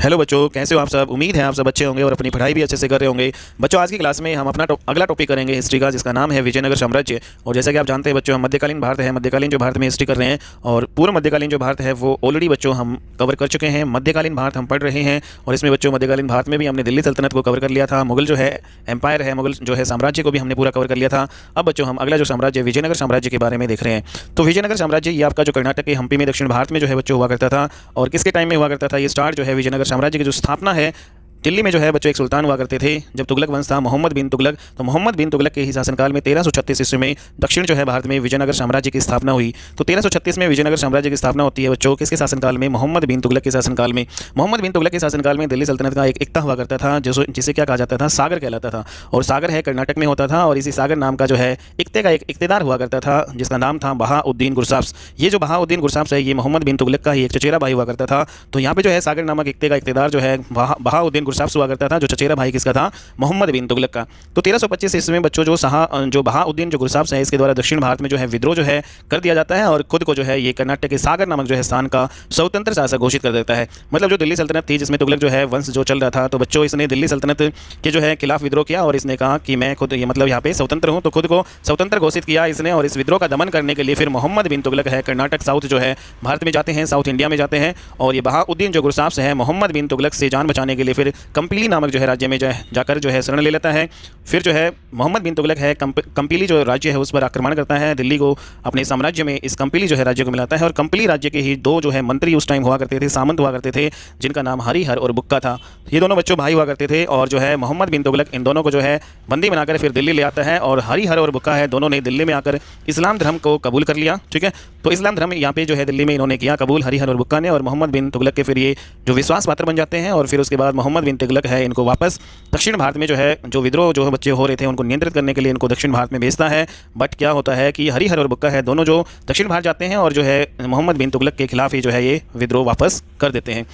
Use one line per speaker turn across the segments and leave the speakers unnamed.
Hello बच्चों, कैसे हो आप सब। उम्मीद है आप सब अच्छे होंगे और अपनी पढ़ाई भी अच्छे से कर रहे होंगे। बच्चों, आज की क्लास में हम अपना अगला टॉपिक करेंगे हिस्ट्री का, जिसका नाम है विजयनगर साम्राज्य। और जैसा कि आप जानते हैं बच्चों, हम मध्यकालीन भारत है, मध्यकालीन जो भारत में हिस्ट्री कर रहे हैं और पूर्व मध्यकालीन जो भारत है वो ऑलरेडी बच्चों हम कवर कर चुके हैं। मध्यकालीन भारत हम पढ़ रहे हैं और इसमें बच्चों मध्यकालीन भारत में भी हमने दिल्ली सल्तनत को कवर कर लिया था। मुगल जो है एम्पायर है, मुगल जो है साम्राज्य को भी हमने पूरा कवर कर लिया था। अब बच्चों हम अगला जो साम्राज्य विजयनगर साम्राज्य के बारे में देख रहे हैं। तो विजयनगर साम्राज्य ये आपका जो कर्नाटक के हम्पी में दक्षिण भारत में जो है बच्चों हुआ करता था। और किसके टाइम में हुआ करता था ये स्टार्ट जो है विजयनगर साम्राज्य की जो स्थापना है, दिल्ली में जो है बच्चों एक सुल्तान हुआ करते थे जब तुगलक वंश था, मोहम्मद बिन तुगलक। तो मोहम्मद बिन तुगलक के ही शासनकाल में 1336 ईस्वी में दक्षिण जो है भारत में विजयनगर साम्राज्य की स्थापना हुई। तो 1336 में विजयनगर साम्राज्य की स्थापना होती है बच्चों किसके शासनकाल में, मोहम्मद बिन तुगलक के शासनकाल में। मोहम्मद बिन तुगलक के शासनकाल में दिल्ली सल्तनत का एक इक्ता हुआ करता था जिसे क्या कहा जाता था, सागर कहलाता था। और सागर है कर्नाटक में होता था और इसी सागर नाम का जो है इक्ते का एक इक्तेदार हुआ करता था जिसका नाम था बहाउद्दीन गुरसाफ्स। ये जो बहाउद्दीन गुरसाफ्स है ये मोहम्मद बिन तुगलक का ही एक चचेरा भाई हुआ करता था। तो यहाँ पे जो है सागर नामक इक्ते का इक्तेदार जो है बहाउद्दीन गुरसाफ्स हुआ करता था, चचेरा भाई किसका था, मोहम्मद बिन तुगलक का। तो 1325 ईस्वी में बच्चों जो बहाउद्दीन जो गुरसाफ्स है इसके द्वारा दक्षिण भारत में जो है विद्रोह जो है कर दिया जाता है और खुद को जो है ये कर्नाटक के सागर नामक जो है स्थान का स्वतंत्र शासक घोषित कर देता है। मतलब जो दिल्ली सल्तनत थी जिसमें तुगलक जो है वंश जो चल रहा था, तो बच्चों इसने दिल्ली सल्तनत के जो है खिलाफ विद्रोह किया और इसने कहा कि मैं खुद ये मतलब यहाँ पे स्वतंत्र हूँ। तो खुद को स्वतंत्र घोषित किया इसने और इस विद्रोह का दमन करने के लिए फिर मोहम्मद बिन तुगलक है कर्नाटक साउथ जो है भारत में जाते हैं, साउथ इंडिया में जाते हैं। और ये बहाउद्दीन जो गुरसाफ्स है मोहम्मद बिन तुगलक से जान बचाने के लिए फिर कंपीली नामक जो है राज्य में जाकर जो है शरण ले लेता है। फिर जो है मोहम्मद बिन तुगलक है कंपीली जो राज्य है उस पर आक्रमण करता है, दिल्ली को अपने साम्राज्य में इस कंपीली जो है राज्य को मिलाता है। और कंपीली राज्य के ही दो जो है मंत्री उस टाइम हुआ करते थे, सामंत हुआ करते थे, जिनका नाम हरिहर और बुक्का था। ये दोनों बच्चों भाई हुआ करते थे और जो है मोहम्मद बिन तुगलक इन दोनों को जो है बंदी बनाकर फिर दिल्ली ले आता है। और हरिहर और बुक्का है दोनों ने दिल्ली में आकर इस्लाम धर्म को कबूल कर लिया। ठीक है, तो इस्लाम धर्म यहाँ पे जो है दिल्ली में इन्होंने किया कबूल, हरिहर और बुक्का ने। और मोहम्मद बिन तुगलक के फिर ये जो विश्वास पात्र बन जाते हैं और फिर उसके बाद मोहम्मद बिन तुगलक है इनको वापस दक्षिण भारत में जो है जो विद्रोह जो बच्चे हो रहे थे उनको नियंत्रित करने के लिए इनको दक्षिण भारत में भेजता है। बट क्या होता है कि हरिहर और बुक्का है दोनों जो दक्षिण भारत जाते हैं और जो है मोहम्मद बिन तुगलक के खिलाफ ही जो है ये विद्रोह वापस कर देते हैं।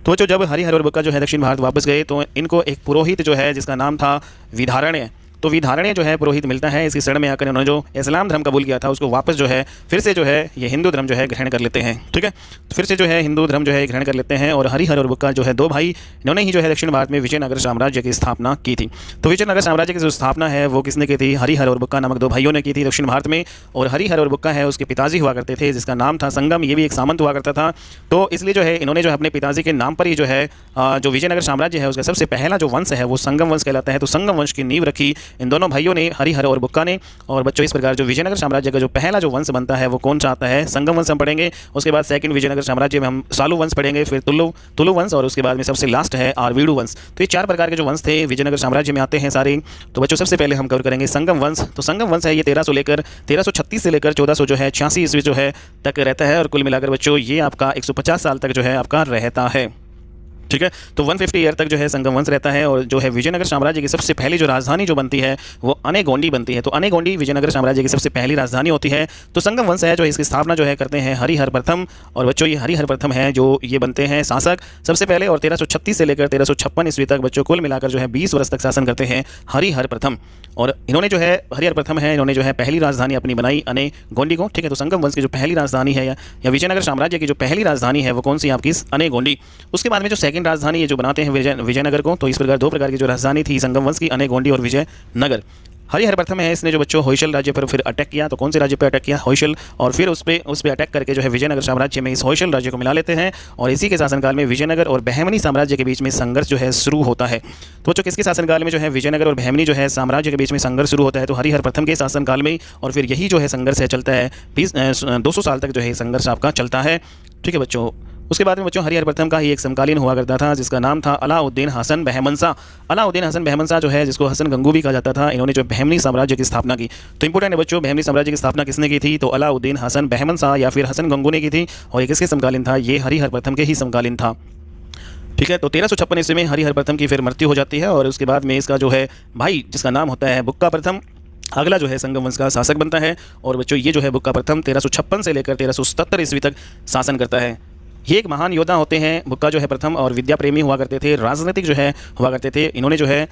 तो जो जब हरिहर और बुक्का जो है दक्षिण भारत वापस गए तो इनको एक पुरोहित जो है जिसका नाम था विधारण्य, तो विधारण्य जो है पुरोहित मिलता है, इसकी शरण में आकर इन्होंने जो इस्लाम धर्म कबूल किया था उसको वापस जो है फिर से जो है ये हिंदू धर्म जो है ग्रहण कर लेते हैं। ठीक है, तो फिर से जो है हिंदू धर्म जो है ग्रहण कर लेते हैं और हरिहर और बुक्का जो है दो भाई इन्होंने ही जो है दक्षिण भारत में विजयनगर साम्राज्य की स्थापना की थी। तो विजयनगर साम्राज्य की जो स्थापना है वो किसने की थी, हरिहर और बुक्का नामक दो भाइयों ने की थी दक्षिण भारत में। और हरिहर और बुक्का है उसके पिताजी हुआ करते थे जिसका नाम था संगम, ये भी एक सामंत हुआ करता था। तो इसलिए जो है इन्होंने जो है अपने पिताजी के नाम पर ही जो है जो विजयनगर साम्राज्य है उसका सबसे पहला जो वंश है वो संगम वंश कहलाता है। तो संगम वंश की नींव रखी इन दोनों भाइयों ने, हरिहर और बुक्का ने। और बच्चों इस प्रकार जो विजयनगर साम्राज्य का जो पहला जो वंश बनता है वो कौन सा आता है, संगम वंश हम पढ़ेंगे। उसके बाद सेकंड विजयनगर साम्राज्य में हम सालू वंश पढ़ेंगे, फिर तुलु वंश और उसके बाद में सबसे लास्ट है आरवीडू वंश। तो ये चार प्रकार के जो वंश थे विजयनगर साम्राज्य में आते हैं सारे। तो बच्चों सबसे पहले हम कवर करेंगे संगम वंश। तो संगम वंश है ये 1336 से लेकर 1486 ईस्वी जो है तक रहता है और कुल मिलाकर बच्चों ये आपका 150 साल तक जो है आपका रहता है। ठीक है, तो 150 ईयर तक जो है संगम वंश रहता है। और जो है विजयनगर साम्राज्य की सबसे पहली जो राजधानी जो बनती है वो अनेगोंडी बनती है। तो अनेगोंडी विजयनगर साम्राज्य की सबसे पहली राजधानी होती है। तो संगम वंश है जो इसकी स्थापना जो है करते हैं हरिहर प्रथम। और बच्चों ये हरिहर प्रथम है जो ये बनते हैं शासक सबसे पहले। और 1336 से लेकर 1356 ईस्वी तक बच्चों कुल मिलाकर जो है 20 वर्ष तक शासन करते हैं हरिहर प्रथम। और इन्होंने जो है हरिहर प्रथम है इन्होंने जो है पहली राजधानी अपनी बनाई अनेगोंडी को। ठीक है, तो संगम वंश की जो पहली राजधानी है या विजयनगर साम्राज्य की जो पहली राजधानी है वो कौन सी आपकी, अनेगोंडी। उसके बाद में जो सेकंड राजधानी है जो बनाते हैं विजयनगर को, तो इस प्रकार दो प्रकार की जो राजधानी थी संगम वंश की, अनेगोंडी और विजयनगर। हरिहर प्रथम है इसने जो बच्चों होयसल राज्य पर फिर अटैक किया। तो कौन से राज्य पर अटैक किया, होयसल। और फिर उस पर अटैक करके जो है विजयनगर साम्राज्य में इस होयसल राज्य को मिला लेते हैं। और इसी के शासनकाल में विजयनगर और बहमनी साम्राज्य के बीच में संघर्ष जो है शुरू होता है। तो बच्चों किसके शासनकाल में जो है विजयनगर और बहमनी जो है साम्राज्य के बीच में संघर्ष शुरू होता है, तो हरिहर प्रथम के शासनकाल में। और फिर यही जो है संघर्ष है चलता है 200 साल तक जो है संघर्ष आपका चलता है। ठीक है बच्चों, उसके बाद में बच्चों हरिहर प्रथम का ही एक समकालीन हुआ करता था जिसका नाम था अलाउद्दीन हसन बहमनसा। अलाउद्दीन हसन बहमनसा जो है जिसको हसन गंगू भी कहा जाता था, इन्होंने जो बहमनी साम्राज्य की स्थापना की। तो इंपोर्टेंट है बच्चों, बहमनी साम्राज्य की स्थापना किसने की थी, तो अलाउद्दीन हसन बहमनसा या फिर हसन गंगू ने की थी। और ये किसके समकालीन था, ये हरिहर प्रथम के ही समकालीन था। ठीक है, तो 1356 ईस्वी में हरिहर प्रथम की फिर मृत्यु हो जाती है। और उसके बाद में इसका जो है भाई जिसका नाम होता है बुक्का प्रथम अगला जो है संगम वंश का शासक बनता है। और बच्चों ये जो है बुक्का प्रथम 1356 से लेकर 1377 ईस्वी तक शासन करता है। ये एक महान योद्धा होते हैं बुक्का जो है प्रथम, और विद्या प्रेमी हुआ करते थे, राजनीतिक जो है हुआ करते थे। इन्होंने जो है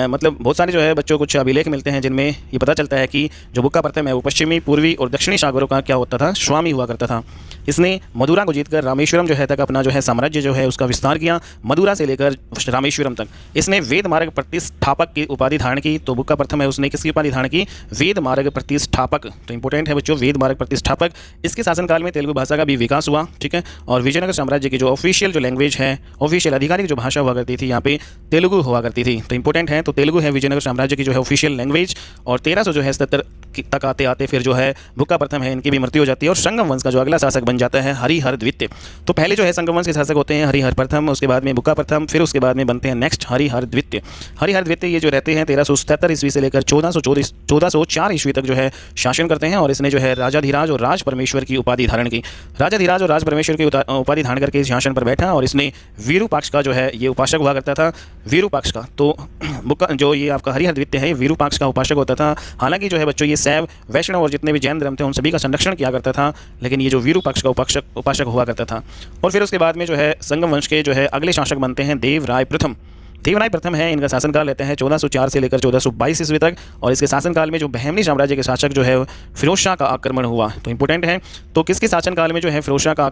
मतलब बहुत सारे जो है बच्चों कुछ अभिलेख मिलते हैं जिनमें ये पता चलता है कि जो बुक्का प्रथम है वो पश्चिमी, पूर्वी और दक्षिणी सागरों का क्या होता था, स्वामी हुआ करता था। इसने मदुरा को जीतकर रामेश्वरम जो है तक अपना जो है साम्राज्य जो है उसका विस्तार किया, मदुरा से लेकर रामेश्वरम तक। इसने वेद मार्ग प्रतिष्ठापक की उपाधि धारण की। तो बुक्का प्रथम है उसने किसकी उपाधि धारण की, वेद मार्ग प्रतिष्ठापक। तो इंपॉर्टेंट है बच्चों, वेद मार्ग प्रतिष्ठापक। इसके शासनकाल में तेलुगु भाषा का भी विकास हुआ, ठीक है। और विजयनगर साम्राज्य की जो ऑफिशियल जो लैंग्वेज है, ऑफिशियल आधिकारिक जो भाषा हुआ करती थी यहाँ पे तेलुगु हुआ करती थी। तो इंपॉर्टेंट है, तो तेलुगु है विजयनगर साम्राज्य की जो है ऑफिशियल लैंग्वेज। और 1300 जो है 77 तक आते आते फिर जो है बुक्का प्रथम है इनकी भी मृत्यु हो जाती है और संगम वंश का जो अगला शासक बन जाता है हरिहर द्वितीय। तो पहले जो है संगम वंश के शासक होते हैं हरिहर प्रथम, उसके बाद में बुक्का प्रथम, फिर उसके बाद में बनते हैं नेक्स्ट हरिहर द्वितीय। हरिहर द्वितीय ये जो रहते हैं 1377 ईस्वी से लेकर 1404 ईस्वी तक जो है शासन करते हैं। और इसने जो है राजाधिराज और राज परमेश्वर की उपाधि धारण की। राजाधिराज और राज परमेश्वर की उपाधि धारण करके शासन पर बैठा और इसने वीरूपाक्ष का जो है ये उपासक हुआ करता था, वीरूपाक्ष का। तो बुक्का जो ये आपका हरिहर द्वितीय है वीरूपाक्ष का उपासक होता था। हालांकि जो है बच्चों ये शैव, वैष्णव और जितने भी जैन धर्म थे उन सभी का संरक्षण किया करता था, लेकिन ये जो वीरूपाक्ष का उपासक हुआ करता था। और फिर उसके बाद में जो है संगम वंश के जो है अगले शासक बनते हैं देवराय प्रथम। देवराय प्रथम है, इनका शासनकाल लेते हैं 1404 से लेकर 1422 ईस्वी तक। और इसके शासनकाल में जो बहमनी साम्राज्य के शासक जो है फिरोज शाह का आक्रमण हुआ। तो इंपॉर्टेंट है, तो किसके शासनकाल में जो है फिरोज शाह का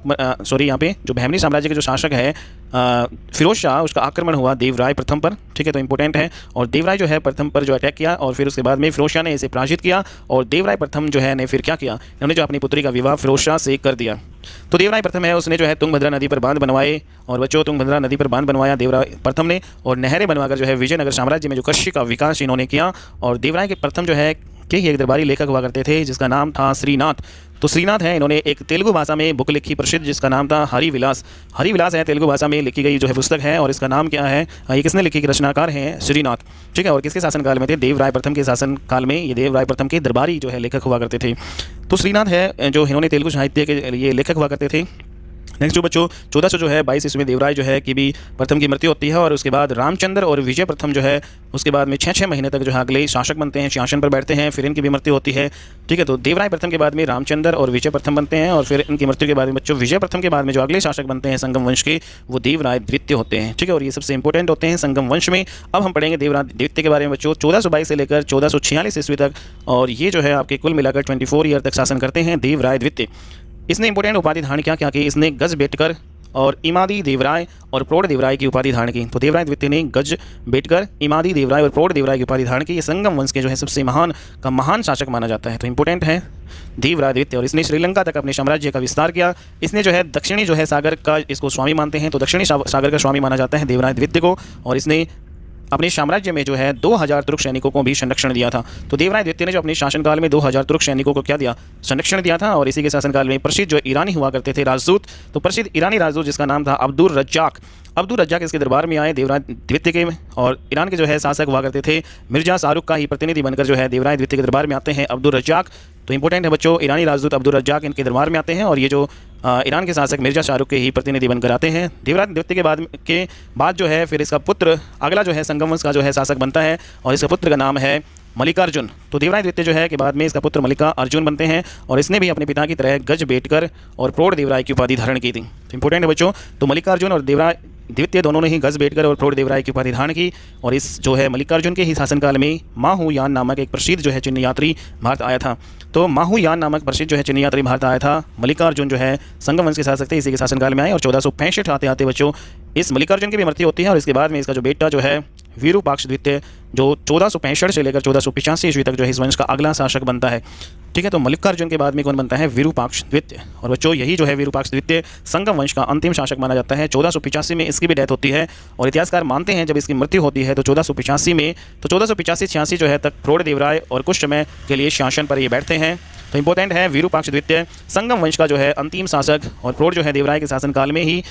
यहाँ पे जो बहमनी साम्राज्य के जो शासक है फिरोज शाह, उसका आक्रमण हुआ देवराय प्रथम पर, ठीक है। तो इंपॉर्टेंट है, और देवराय जो है प्रथम पर जो अटैक किया और फिर उसके बाद में फिरोज शाह ने इसे पराजित किया। और देवराय प्रथम जो है ने फिर क्या किया, उन्होंने जो अपनी पुत्री का विवाह फिरोज शाह से कर दिया। तो देवराय प्रथम है उसने जो है तुंगभद्रा नदी पर बांध बनवाए, और बच्चों तुंगभद्रा नदी पर बांध बनवाया देवराय प्रथम ने, और नहरें बनवाकर जो है विजयनगर साम्राज्य में जो कृषि का विकास इन्होंने किया। और देवराय के प्रथम जो है के ही एक दरबारी लेखक हुआ करते थे जिसका नाम था श्रीनाथ। तो श्रीनाथ है, इन्होंने एक तेलुगु भाषा में बुक लिखी प्रसिद्ध जिसका नाम था हरिविलास। हरिविलास है तेलुगु भाषा में लिखी गई जो है पुस्तक है, और इसका नाम क्या है, ये किसने लिखी, रचनाकार हैं श्रीनाथ, ठीक है। और किसके शासनकाल में थे, देवराय प्रथम के शासनकाल में ये देवराय प्रथम के दरबारी जो है लेखक हुआ करते थे। तो श्रीनाथ है जो इन्होंने तेलुगु साहित्य के लिए लेखक हुआ करते थे। नेक्स्ट जो बच्चों 1400 जो है 22 ईस्वी में देवराय जो है कि भी प्रथम की मृत्यु होती है। और उसके बाद रामचंद्र और विजय प्रथम जो है उसके बाद में 6 महीने तक जो है अगले शासक बनते हैं, शासन पर बैठते हैं, फिर इनकी भी मृत्यु होती है, ठीक है। तो देवराय प्रथम के बाद में रामचंद्र और विजय प्रथम बनते हैं, और फिर इनकी मृत्यु के बाद में बच्चों विजय प्रथम के बाद में जो अगले शासक बनते हैं संगम वंश के वो देवराय द्वितीय होते हैं, ठीक है। और ये सबसे इंपॉर्टेंट होते हैं संगम वंश में। अब हम पढ़ेंगे देवराय द्वितीय के बारे में बच्चों 1422 से लेकर 1446 ईस्वी तक, और ये जो है आपके कुल मिलाकर 24 ईयर तक शासन करते हैं देवराय द्वितीय। इसने इंपॉर्टेंट उपाधि धारण क्या की, इसने गज बेटकर और इमादी देवराय और प्रौढ़ देवराय की उपाधि धारण की। तो देवराय द्वितीय ने गज बेटकर, इमादी देवराय और प्रौढ़ देवराय की उपाधि धारण की। ये संगम वंश के जो है सबसे महान शासक माना जाता है। तो इंपॉर्टेंट है देवराय द्वितीय। और इसने श्रीलंका तक अपने साम्राज्य का विस्तार किया। इसने जो है दक्षिणी जो है सागर का इसको स्वामी मानते हैं, तो दक्षिणी सागर का स्वामी माना जाता है देवराय द्वितीय को। और इसने अपने साम्राज्य में जो है 2000 तुर्क सैनिकों को भी संरक्षण दिया था। तो देवराय द्वितीय ने जो अपने शासनकाल में 2000 तुर्क सैनिकों को क्या दिया, संरक्षण दिया था। और इसी के शासनकाल में प्रसिद्ध जो ईरानी हुआ करते थे राजदूत, तो प्रसिद्ध ईरानी राजदूत जिसका नाम था अब्दुल रज्जाक इसके दरबार में आए देवराय द्वितीय के। और ईरान के जो है शासक हुआ करते थे मिर्जा शाहरुख का ही प्रतिनिधि बनकर जो है देवराय द्वितीय के दरबार में आते हैं अब्दुल रज्जाक। तो इंपॉर्टेंट है बच्चों, ईरानी राजदूत अब्दुल रज्जाक इनके दरबार में आते हैं, और ये जो ईरान के शासक मिर्जा शाहरुख के ही प्रतिनिधि बनकर आते हैं। देवराय द्वितीय के बाद जो है फिर इसका पुत्र अगला जो है संगम वंश का जो है शासक बनता है, और इसका पुत्र का नाम है मल्लिकार्जुन। तो देवराय द्वितीय जो है के बाद में इसका पुत्र मल्लिकार्जुन बनते हैं, और इसने भी अपने पिता की तरह गज बेटकर और प्रौढ़ देवराय की उपाधि धारण की थी। तो इंपॉर्टेंट है बच्चों, तो मल्लिकार्जुन और देवराय द्वितीय दोनों ने ही गज बेटकर और प्रौढ़ देवराय की उपाधि धारण की। और इस जो है मल्लिकार्जुन के ही शासनकाल में माहुयान नामक एक प्रसिद्ध जो है चिन्ह यात्री भारत आया था। तो माहुयान नामक प्रसिद्ध जो है चिन्ह यात्री भारत आया था। मल्लिकार्जुन जो है संगम वंश के शासक थे, इसी के शासनकाल में आए। और 1465 आते आते बच्चों इस मल्लिकार्जुन की भी मृत्यु होती है। और इसके बाद में इसका जो बेटा जो है वीरूपाक्ष द्वितीय जो 1465 से लेकर 1485 ईस्वी तक जो है इस वंश का अगला शासक बनता है, ठीक है। तो मल्लिकार्जुन के बाद में कौन बनता है, वीरूपाक्ष द्वितीय। और बच्चों यही जो है वीरूपाक्ष द्वितीय संगम वंश का अंतिम शासक माना जाता है। 1485 में इसकी भी डेथ होती है, और इतिहासकार मानते हैं जब इसकी मृत्यु होती है तो 1485 में, तो 1485-86 जो है तक प्रौढ़ देवराय और कुछ समय के लिए शासन पर ये बैठते हैं। तो इंपॉर्टेंट है वीरूपाक्ष द्वितीय संगम वंश का जो है अंतिम शासक, और प्रौढ़ जो है देवराय के शासनकाल में ही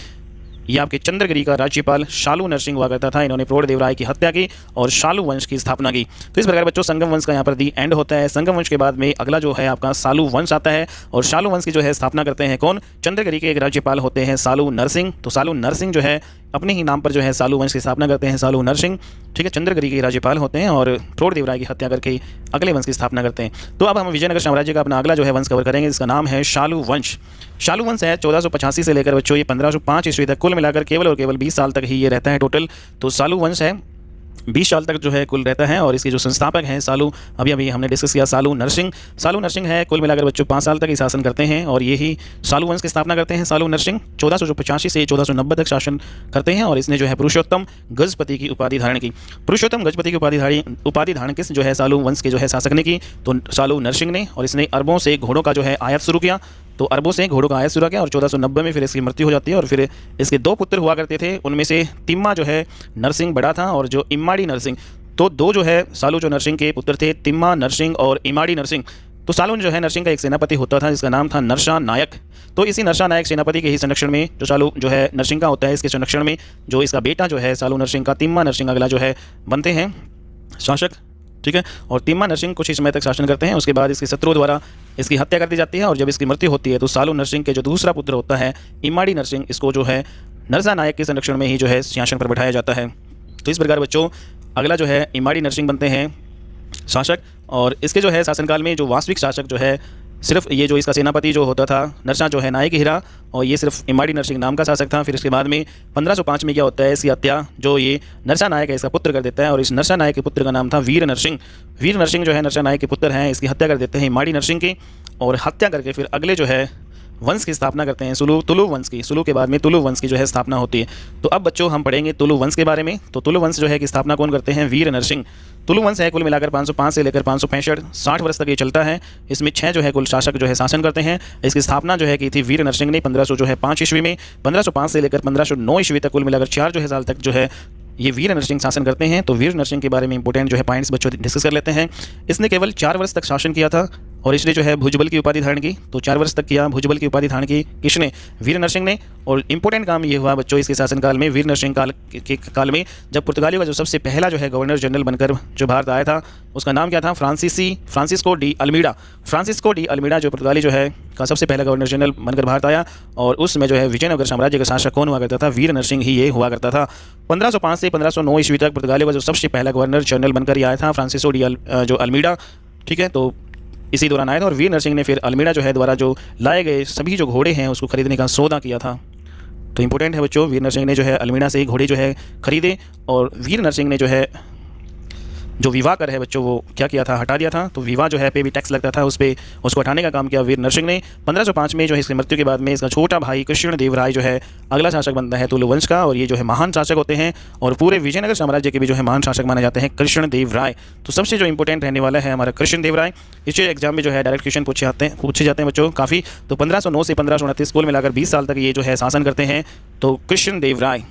ये आपके चंद्रगिरी का राज्यपाल शालू नरसिंह हुआ करता था। इन्होंने प्रौढ़ देवराय की हत्या की और शालू वंश की स्थापना की। तो इस प्रकार बच्चों संगम वंश का यहाँ पर दी एंड होता है। संगम वंश के बाद में अगला जो है आपका शालू वंश आता है, और शालू वंश की जो है स्थापना करते हैं कौन, चंद्रगिरी के एक राज्यपाल होते हैं शालू नरसिंह। तो शालू नरसिंह जो है अपने ही नाम पर जो है सालू वंश की स्थापना करते हैं, सालू नरसिंह, ठीक है, चंद्रगिरी के राज्यपाल होते हैं और प्रोड़देवराय की हत्या करके अगले वंश की स्थापना करते हैं। तो अब हम विजयनगर साम्राज्य का अपना अगला जो है वंश कवर करेंगे, जिसका नाम है शालू वंश। शालू वंश है 1485 से लेकर बच्चों ये 1505 ईस्वी तक, कुल मिलाकर केवल और केवल 20 साल तक ही ये रहता है टोटल। तो सालू वंश है 20 साल तक जो है कुल रहता है। और इसके जो संस्थापक हैं सालू, अभी हमने डिस्कस किया, सालू नरसिंह। सालू नरसिंह है कुल मिलाकर बच्चों 5 साल तक ही शासन करते हैं और यही सालू वंश की स्थापना करते हैं। सालू नरसिंह 1485 से 1490 तक शासन करते हैं और इसने जो है पुरुषोत्तम गजपति की उपाधि धारण की। पुरुषोत्तम गजपति की उपाधि धारण किस जो है सालू वंश के जो है शासक ने की, तो सालू नरसिंह ने। और इसने अरबों से घोड़ों का जो है आयात शुरू किया, तो अरबों से घोड़ों का आयात शुरू किया और 1490 में फिर इसकी मृत्यु हो जाती है। और फिर इसके 2 पुत्र हुआ करते थे, उनमें से तिम्मा जो है नरसिंह बड़ा था और जो इम्माड़ी नरसिंह, तो 2 जो है सालू जो नरसिंह के पुत्र थे, तिम्मा नरसिंह और इमाड़ी नरसिंह। तो सालू जो है नरसिंह का एक सेनापति होता था जिसका नाम था नरसा नायक। तो इसी नरसा नायक सेनापति के ही संरक्षण में जो सालू जो है नरसिंह का होता है, इसके संरक्षण में जो इसका बेटा जो है सालू नरसिंह का, तिम्मा नरसिंह अगला जो है बनते हैं शासक, ठीक है। और तिम्मा नरसिंह कुछ ही समय तक शासन करते हैं, उसके बाद इसके शत्रुओं द्वारा इसकी हत्या कर दी जाती है। और जब इसकी मृत्यु होती है तो सालू नरसिंह के जो दूसरा पुत्र होता है इमाड़ी नरसिंह, इसको जो है नरसा नायक के संरक्षण में ही जो है सिंहासन पर बैठाया जाता है। तो इस प्रकार बच्चों अगला जो है इमाड़ी नरसिंह बनते हैं शासक। और इसके जो है शासनकाल में जो वास्तविक शासक जो है सिर्फ ये जो इसका सेनापति जो होता था नरसा जो है नायक हीरा, और ये सिर्फ इमाड़ी नरसिंह नाम का शासक था। फिर इसके बाद में 1505 में क्या होता है, इसकी हत्या जो ये नरसा नायक है इसका पुत्र कर देता है और इस नरसा नायक के पुत्र का नाम था वीर नरसिंह। वीर नरसिंह जो है नरसा नायक के पुत्र हैं, इसकी हत्या कर देते हैं इमाड़ी नरसिंह की। और हत्या करके फिर अगले जो है वंश की स्थापना करते हैं तुलु वंश की। सुलु के बाद में तुलु वंश की जो है स्थापना होती है। तो अब बच्चों हम पढ़ेंगे तुलु वंश के बारे में। तो तुलु वंश जो है की स्थापना कौन करते हैं, वीर नरसिंह। तुलु वंश है कुल मिलाकर 505 से लेकर 565 60 वर्ष तक ये चलता है। इसमें 6 जो है कुल शासक जो है शासन करते हैं। इसकी स्थापना जो है की थी वीर नरसिंह ने 1505 ईस्वी में। 1505 से लेकर 1509 ईस्वी तक कुल मिलाकर 4 जो है साल तक जो है ये वीर नरसिंह शासन करते हैं। तो वीर नरसिंह के बारे में इंपॉर्टेंट जो है पॉइंट्स बच्चों डिस्कस कर लेते हैं। इसने केवल 4 वर्ष तक शासन किया था और इसने जो है भुजबल की उपाधि धारण की। तो 4 वर्ष तक किया भुजबल की उपाधि धारण की किसने, वीर नरसिंह ने। और इंपॉर्टेंट काम ये हुआ बच्चों इसके शासनकाल में, वीर नरसिंह काल के काल में, जब पुर्तगालियों का जो सबसे पहला जो है गवर्नर जनरल बनकर जो भारत आया था, उसका नाम क्या था, Francisco de Almeida. Francisco de Almeida जो पुर्तगाली जो है का सबसे पहला गवर्नर जनरल बनकर भारत आया। और उसमें जो है विजयनगर साम्राज्य का शासक कौन हुआ करता था, वीर नरसिंह ही ये हुआ करता था। 1505 से 1509 ईस्वी तक पुर्तगालियों का जो सबसे पहला गवर्नर जनरल बनकर आया था फ्रांसिस्को डी जो अल्मीडा, ठीक है। तो इसी दौरान आया था और वीर नरसिंह ने फिर अल्मीडा जो है द्वारा जो लाए गए सभी जो घोड़े हैं उसको खरीदने का सौदा किया था। तो इंपॉर्टेंट है बच्चों, वीर नरसिंह ने जो है अल्मीडा से ही घोड़े जो है खरीदे। और वीर नरसिंह ने जो है जो विवाह कर है बच्चों वो क्या किया था, हटा दिया था। तो विवाह जो है पे भी टैक्स लगता था उस पर, उसको हटाने का काम किया वीर नरसिंह ने। 1505 में जो है इसकी मृत्यु के बाद में इसका छोटा भाई कृष्णदेवराय जो है अगला शासक बनता है तुलु वंश का। और ये जो है महान शासक होते हैं और पूरे विजयनगर साम्राज्य के भी जो है महान शासक माने जाते हैं कृष्णदेवराय। तो सबसे जो इंपॉर्टेंट रहने वाला है हमारा कृष्णदेवराय। इस एग्जाम में जो है डायरेक्ट क्वेश्चन पूछे जाते हैं बच्चों काफ़ी। तो 1509 से 1529 कुल मिलाकर 20 साल तक ये जो है शासन करते हैं तो कृष्णदेवराय।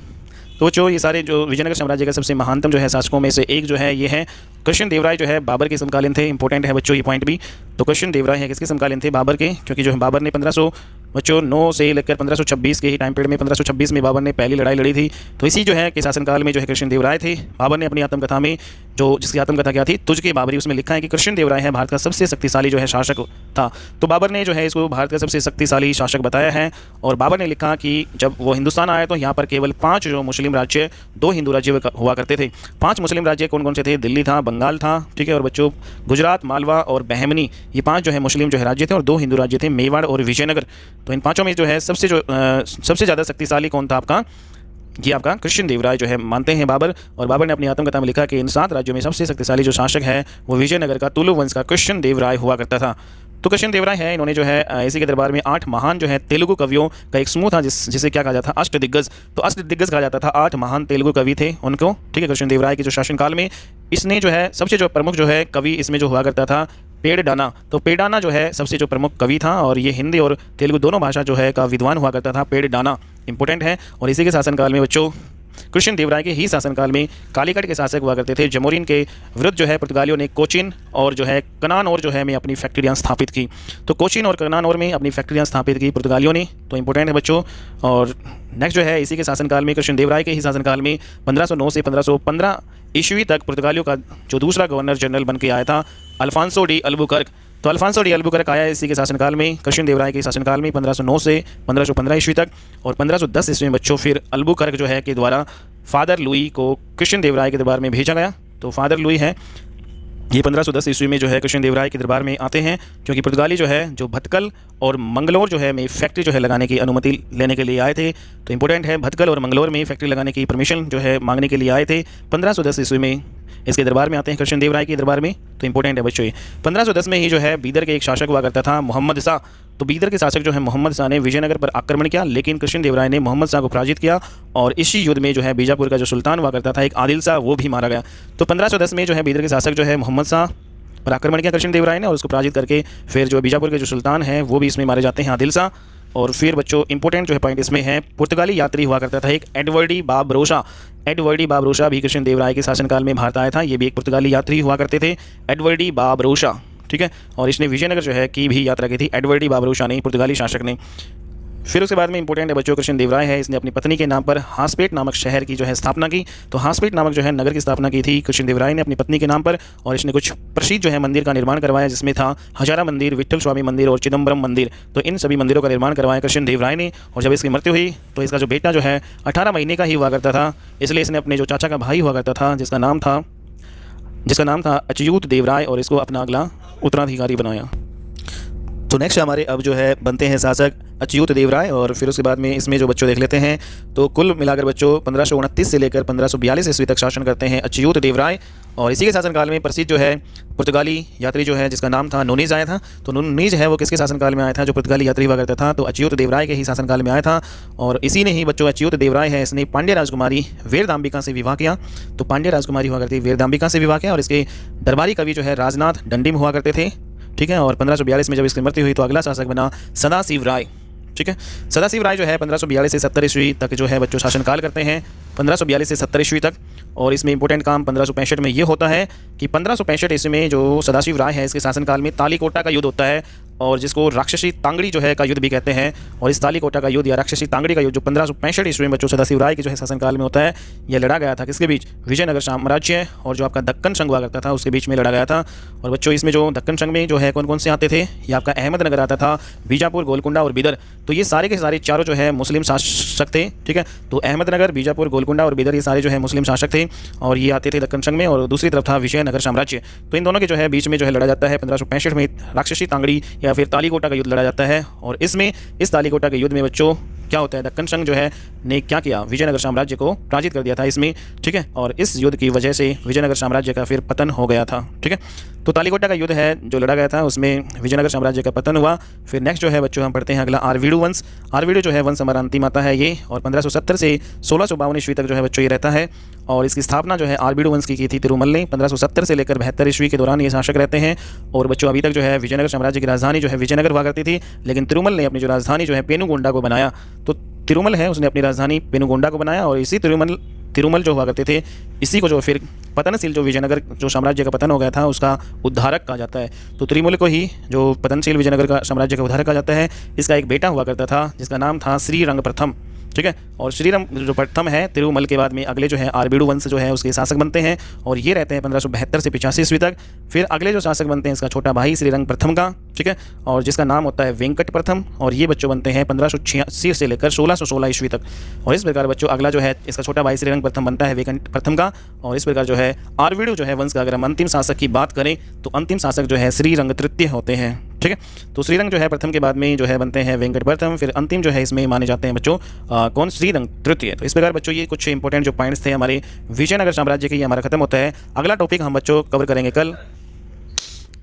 तो बच्चों ये सारे जो विजयनगर साम्राज्य का सबसे महानतम जो है शासकों में से एक जो है ये है कृष्णदेवराय जो है बाबर के समकालीन थे। इंपॉर्टेंट है बच्चों ये पॉइंट भी। तो कृष्णदेवराय है किसके समकालीन थे, बाबर के, क्योंकि जो है बाबर ने 1509 से लेकर 1526 के ही टाइम पीरियड में 1526 में बाबर ने पहली लड़ाई लड़ी थी। तो इसी जो है कि शासनकाल में जो है कृष्णदेवराय थे। बाबर ने अपनी आत्मकथा में जो जिसकी आत्मकथा क्या थी, तुझके बाबरी, उसमें लिखा है कि कृष्णदेवराय है भारत का सबसे शक्तिशाली जो है शासक था। तो बाबर ने जो है इसको भारत का सबसे शक्तिशाली शासक बताया है। और बाबर ने लिखा कि जब वो हिंदुस्तान आया तो यहाँ पर केवल 5 जो मुस्लिम राज्य, 2 हिंदू राज्य हुआ करते थे। 5 मुस्लिम राज्य कौन कौन से थे, दिल्ली था, बंगाल था, ठीक है, और बच्चों गुजरात, मालवा और बहमनी, ये 5 जो है मुस्लिम जो है राज्य थे और 2 हिंदू राज्य थे, मेवाड़ और विजयनगर। तो इन 5 में जो है सबसे ज़्यादा शक्तिशाली कौन था आपका, ये आपका कृष्णदेवराय जो है मानते हैं बाबर। और बाबर ने अपनी आत्मकथा में लिखा कि इन 7 राज्यों में सबसे शक्तिशाली जो शासक है वो विजयनगर का तुलु वंश का कृष्णदेवराय हुआ करता था। तो कृष्णदेवराय है, इन्होंने जो है इसी के दरबार में 8 महान जो है तेलुगु कवियों का एक समूह था जिसे क्या कहा जाता था, अष्टदिग्गज। तो अष्टदिग्गज कहा जाता था, 8 महान तेलुगु कवि थे उनको, ठीक है। कृष्णदेवराय के जो शासनकाल में इसने जो है सबसे जो प्रमुख जो है कवि इसमें जो हुआ करता था पेड़डाना। तो पेड़डाना जो है सबसे जो प्रमुख कवि था और ये हिंदी और तेलुगु दोनों भाषा जो है का विद्वान हुआ करता था, पेड़डाना इंपॉर्टेंट है। और इसी के शासनकाल में बच्चों कृष्णदेवराय के ही शासनकाल में कालीकट के शासक हुआ करते थे। जमोरिन के विरुद्ध जो है पुर्तगालियों ने कोचिन और जो है कनानौर जो है में अपनी फैक्ट्रियाँ स्थापित की। तो कोचिन और कनानौर में अपनी फैक्ट्रियाँ स्थापित की पुर्तगालियों ने। तो इंपॉर्टेंट है बच्चों। और नेक्स्ट जो है इसी के शासनकाल में कृष्णदेवराय के ही शासनकाल में 1509 से 1515 ईस्वी तक पुर्तगालियों का जो दूसरा गवर्नर जनरल बन के आया था अल्फांसो डी अल्बुकर्क। तो अल्फांसो डी अल्बुकर्क आया इसी के शासनकाल में, कृष्ण देवराय के शासनकाल में 1509 से 1515 ईस्वी तक। और 1510 ईस्वी में बच्चों फिर अल्बुकर्क जो है के द्वारा फादर लुई को कृष्ण देवराय के दरबार में भेजा गया। तो फादर लुई है ये 1510 ईस्वी में जो है कृष्ण देवराय के दरबार में आते हैं, क्योंकि पुर्तगाली जो है जो भटकल और मंगलोर जो है में फैक्ट्री जो है लगाने की अनुमति लेने के लिए आए थे। तो इंपॉर्टेंट है, भटकल और मंगलोर में फैक्ट्री लगाने की परमिशन जो है मांगने के लिए आए थे। 1510 ईस्वी में इसके दरबार में आते हैं, कृष्ण देवराय के दरबार में। तो इंपॉर्टेंट है बच्चों ये। 1510 में ही जो है बीदर के एक शासक हुआ करता था मोहम्मद शाह। तो बीदर के शासक जो है मोहम्मद शाह ने विजयनगर पर आक्रमण किया, लेकिन कृष्ण देवराय ने मोहम्मद शाह को पराजित किया और इसी युद्ध में जो है बीजापुर का जो सुल्तान हुआ करता था एक आदिल शाह, वो भी मारा गया। तो 1510 में जो है बीदर के शासक जो है मोहम्मद शाह पर आक्रमण किया कृष्ण देवराय ने और उसको पराजित करके फिर जो बीजापुर के जो सुल्तान हैं वो भी इसमें मारे जाते हैं, आदिल शाह। और फिर बच्चों इंपॉर्टेंट जो है पॉइंट इसमें है, पुर्तगाली यात्री हुआ करता था एक एडवर्डी बारबरोसा। एडवर्डी बारबरोसा भी कृष्ण देवराय के शासनकाल में भारत आया था। ये भी एक पुर्तगाली यात्री हुआ करते थे, एडवर्डी बारबरोसा, ठीक है। और इसने विजयनगर जो है की भी यात्रा की थी, एडवर्डी बारबरोसा ने, पुर्तगाली शासक ने। फिर उसके बाद में इंपॉर्टेंट है बच्चों कृष्ण देवराय है, इसने अपनी पत्नी के नाम पर हासपेट नामक शहर की जो है स्थापना की। तो हासपेट नामक जो है नगर की स्थापना की थी कृष्ण देवराय ने अपनी पत्नी के नाम पर। और इसने कुछ प्रसिद्ध जो है मंदिर का निर्माण करवाया, जिसमें था हजारा मंदिर, विट्ठल स्वामी मंदिर और चिदम्बरम मंदिर। तो इन सभी मंदिरों का निर्माण करवाया कृष्ण देवराय ने। और जब इसकी मृत्यु हुई तो इसका जो बेटा जो है 18 महीने का ही हुआ करता था, इसलिए इसने अपने जो चाचा का भाई हुआ करता था जिसका नाम था अच्युत देवराय, और इसको अपना अगला उत्तराधिकारी बनाया। तो नेक्स्ट हमारे अब जो है बनते हैं शासक अच्युत देवराय। और फिर उसके बाद में इसमें जो बच्चों देख लेते हैं, तो कुल मिलाकर बच्चों 1529 से लेकर 1542 ईस्वी तक शासन करते हैं अच्युत देवराय। और इसी के शासनकाल में प्रसिद्ध जो है पुर्तगाली यात्री जो है जिसका नाम था नूनीज आया था। तो नूनीज है वो किसके शासनकाल में आया था, जो पुर्तगाली यात्री हुआ करता था, तो अच्युत देवराय के ही शासनकाल में आया था। और इसी ने ही बच्चों अच्युत देवराय है, इसने पांड्य राजकुमारी वीरदाम्बिका से विवाह किया। तो पांड्य राजकुमारी हुआ करती वीरदाम्बिका से विवाह किया। और इसके दरबारी कवि जो है राजनाथ डंडीम हुआ करते थे, ठीक है। और 1542 में जब इसकी मृत्यु हुई तो अगला शासक बना सदाशिव राय, ठीक है। सदाशिव राय जो है 1542 से 70 ईस्वी तक जो है बच्चों शासनकाल करते हैं, 1542 से 70 ईस्वी तक। और इसमें इंपॉर्टेंट काम 1565 में ये होता है कि 1565 ईस्वी में जो सदाशिव राय है इसके शासनकाल में तालीकोटा का युद्ध होता है, और जिसको राक्षसी तांगड़ी जो है का युद्ध भी कहते हैं। और इस तालीकोटा का युद्ध या राक्षसी तांगड़ी का युद्ध जो 1565 ईस्वी में बच्चों सदाशिव राय के जो है शासनकाल में होता है, यह लड़ा गया था किसके बीच, विजयनगर साम्राज्य और जो आपका दक्कन संघ हुआ करता था उसके बीच में लड़ा गया था। और बच्चों इसमें जो दक्कन संघ में जो है कौन कौन से आते थे, ये आपका अहमदनगर आता था, बीजापुर, गोलकुंडा और बिदर। तो ये सारे के सारे चारों जो है मुस्लिम शासक थे, ठीक है। तो अहमदनगर, बीजापुर, गोलकुंडा और बिदर ये सारे जो है मुस्लिम शासक थे और ये आते थे दक्कन संघ में। और दूसरी तरफ था विजयनगर साम्राज्य। तो इन दोनों के जो है बीच में जो है लड़ा जाता है 1565 में राक्षसी तांगड़ी या फिर तालीकोटा का युद्ध लड़ा जाता है। और इसमें इस तालीकोटा के युद्ध में बच्चों क्या होता है, दक्कन संघ जो है ने क्या किया, विजयनगर साम्राज्य को पराजित कर दिया था इसमें, ठीक है। और इस युद्ध की वजह से विजयनगर साम्राज्य का फिर पतन हो गया था, ठीक है। तो तालीकोटा का युद्ध है जो लड़ा गया था, उसमें विजयनगर साम्राज्य का पतन हुआ। फिर नेक्स्ट जो है बच्चों हम पढ़ते हैं अगला आरवीडू वंश। आरवीडू जो है वंश हमारा अंतिम आता है ये, और 1570 से 1652 ईस्वी तक जो है बच्चों ये रहता है। और इसकी स्थापना जो है आरवीडू वंश की थी तिरुमल ने। 1570 से लेकर 72 ईस्वी के दौरान ये शासक रहते हैं। और बच्चों अभी तक जो है विजयनगर साम्राज्य की राजधानी जो है विजयनगर हुआ करती थी, लेकिन तिरुमल ने अपनी जो राजधानी जो है पेनुगोंडा को बनाया। तो तिरुमल है उसने अपनी राजधानी पेनुगोंडा को बनाया, और इसी तिरुमल जो हुआ करते थे इसी को जो फिर पतनशील जो विजयनगर जो साम्राज्य का पतन हो गया था उसका उद्धारक कहा जाता है। तो तिरुमल को ही जो पतनशील विजयनगर का साम्राज्य का उद्धारक कहा जाता है। इसका एक बेटा हुआ करता था जिसका नाम था श्रीरंग प्रथम, ठीक है। और श्रीरंग जो प्रथम है तिरुमल के बाद में अगले जो है आरवीडू वंश जो है उसके शासक बनते हैं, और ये रहते हैं 1572 से 85 ईस्वी तक। फिर अगले जो शासक बनते हैं इसका छोटा भाई श्रीरंग प्रथम का, ठीक है, और जिसका नाम होता है वेंकट प्रथम। और ये बच्चों बनते हैं 1586 से लेकर 1616 ईस्वी तक। और इस प्रकार बच्चों अगला जो है इसका छोटा भाई श्रीरंग प्रथम बनता है वेंकट प्रथम का। और इस प्रकार जो है आरवीडू जो है वंश का अगर हम अंतिम शासक की बात करें तो अंतिम शासक जो है श्रीरंग तृतीय होते हैं, ठीक है। तो श्रीरंग जो है प्रथम के बाद में जो है बनते हैं वेंकट प्रथम, फिर अंतिम जो है इसमें माने जाते हैं बच्चों कौन, श्रीरंग तृतीय। तो इस प्रकार बच्चों ये कुछ इंपॉर्टेंट जो पॉइंट्स थे हमारे विजयनगर साम्राज्य के, ये हमारा खत्म होता है। अगला टॉपिक हम बच्चों कवर करेंगे कल।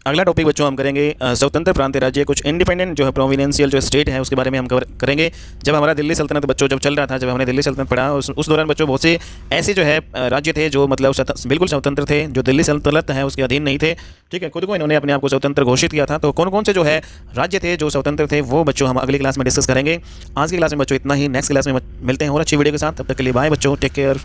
अगला टॉपिक बच्चों हम करेंगे स्वतंत्र प्रांतीय राज्य, कुछ इंडिपेंडेंट जो है प्रोविनेंशियल जो स्टेट है उसके बारे में हम कवर करेंगे। जब हमारा दिल्ली सल्तनत बच्चों जब चल रहा था, जब हमने दिल्ली सल्तनत पढ़ा उस दौरान बच्चों बहुत से ऐसे जो है राज्य थे जो मतलब बिल्कुल स्वतंत्र थे, जो दिल्ली सल्तनत है उसके अधीन नहीं थे, ठीक है। खुद को इन्होंने अपने आप को स्वतंत्र घोषित किया था। तो कौन कौन से जो है राज्य थे जो स्वतंत्र थे वो बच्चों हम अगली क्लास में डिस्कस करेंगे। आज की क्लास में बच्चों इतना ही, नेक्स्ट क्लास में मिलते हैं और अच्छी वीडियो के साथ। तब तक के लिए बाय बच्चों, टेक केयर।